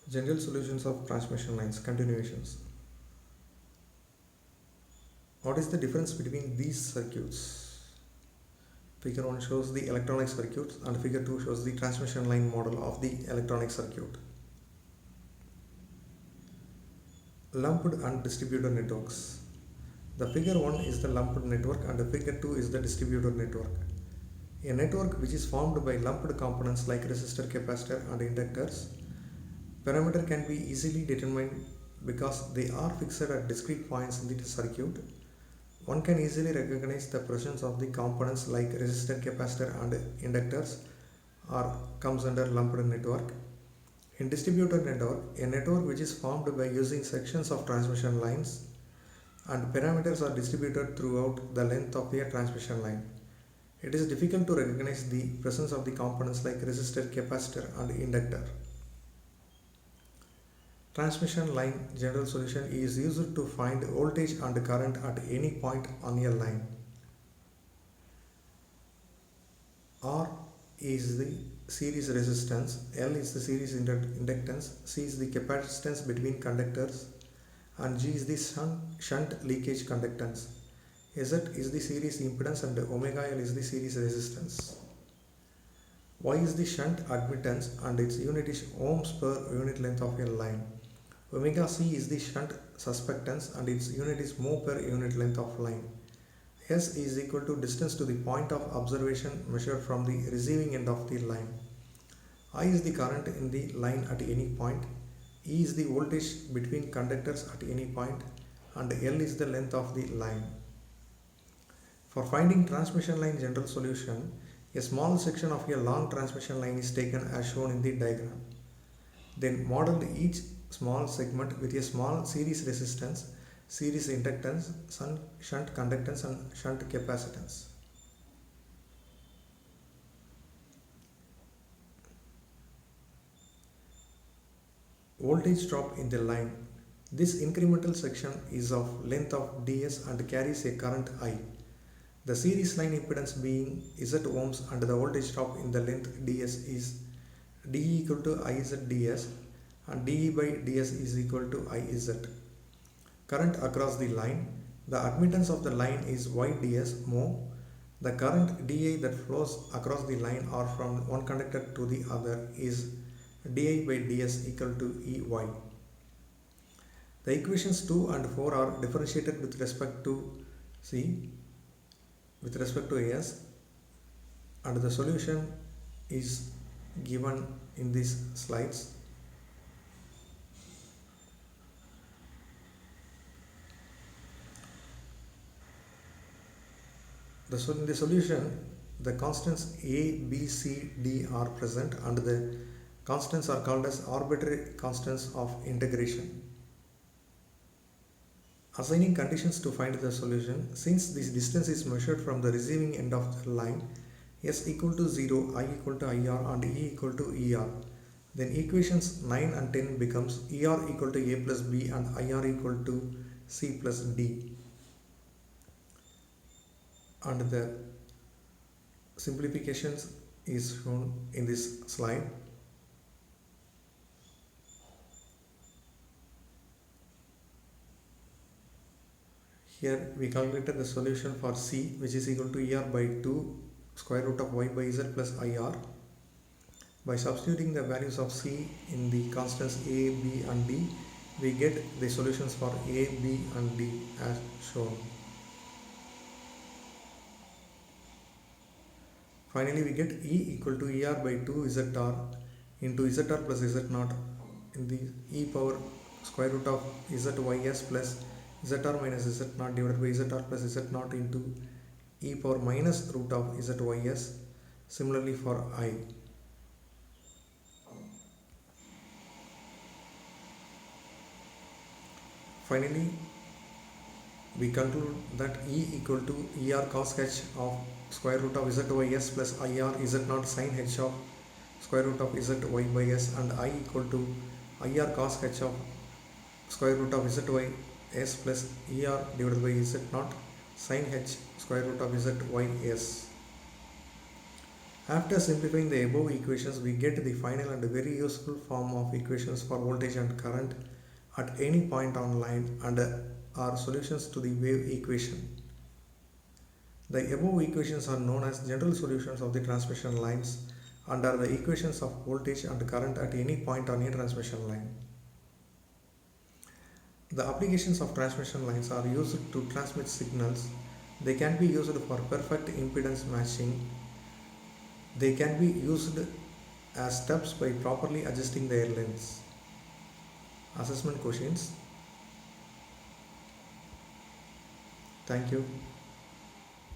General solutions of transmission lines continuations. What is the difference between these circuits? Figure 1 shows the electronic circuit and figure 2 shows the transmission line model of the electronic circuit. Lumped and distributed networks. The figure 1 is the lumped network and the figure 2 is the distributed network. A network which is formed by lumped components like resistor, capacitor and inductors. Parameter can be easily determined because they are fixed at discrete points in the circuit. One can easily recognize the presence of the components like resistor, capacitor and inductors or comes under lumped network. In distributed network, a network which is formed by using sections of transmission lines and parameters are distributed throughout the length of a transmission line. It is difficult to recognize the presence of the components like resistor, capacitor and inductor. Transmission line general solution is used to find voltage and current at any point on a line. R is the series resistance, L is the series inductance, C is the capacitance between conductors and G is the shunt leakage conductance. Z is the series impedance and omega L is the series resistance. Y is the shunt admittance and its unit is ohms per unit length of a line. Omega C is the shunt suspectance and its unit is mho per unit length of line. S is equal to distance to the point of observation measured from the receiving end of the line. I is the current in the line at any point. E is the voltage between conductors at any point and L is the length of the line. For finding transmission line general solution, a small section of a long transmission line is taken as shown in the diagram. Then model each small segment with a small series resistance, series inductance, shunt conductance and shunt capacitance. Voltage drop in the line. This incremental section is of length of ds and carries a current I. The series line impedance being Z ohms and the voltage drop in the length ds is dE equal to Iz ds and dE by ds is equal to Iz. Current across the line. The admittance of the line is Yds mho. The current dI that flows across the line or from one conductor to the other is dI by ds equal to Ey. The equations 2 and 4 are differentiated with respect to S and the solution is given in these slides. In the solution, the constants A, B, C, D are present and the constants are called as arbitrary constants of integration. Assigning conditions to find the solution, since this distance is measured from the receiving end of the line, S equal to 0, I equal to IR and E equal to ER. Then equations 9 and 10 becomes ER equal to A plus B and IR equal to C plus D. And the simplifications is shown in this slide. Here we calculated the solution for C, which is equal to ER by 2 square root of Y by Z plus IR. By substituting the values of C in the constants A, B and D, we get the solutions for A, B and D as shown. Finally, we get E equal to ER by 2 ZR into ZR plus Z0 in the E power square root of ZYS plus ZR minus Z0 divided by ZR plus Z0 into E power minus root of ZYS. Similarly for I. Finally, we conclude that E equal to ER cos h of square root of ZYS plus IR Z0 sin h of square root of ZY by S and I equal to IR cos h of square root of ZYS plus ER divided by Z0 sin h square root of ZYS. After simplifying the above equations, we get the final and very useful form of equations for voltage and current at any point on line and are solutions to the wave equation. The above equations are known as general solutions of the transmission lines and are the equations of voltage and current at any point on a transmission line. The applications of transmission lines are used to transmit signals. They can be used for perfect impedance matching. They can be used as steps by properly adjusting their lengths. Assessment questions. Thank you.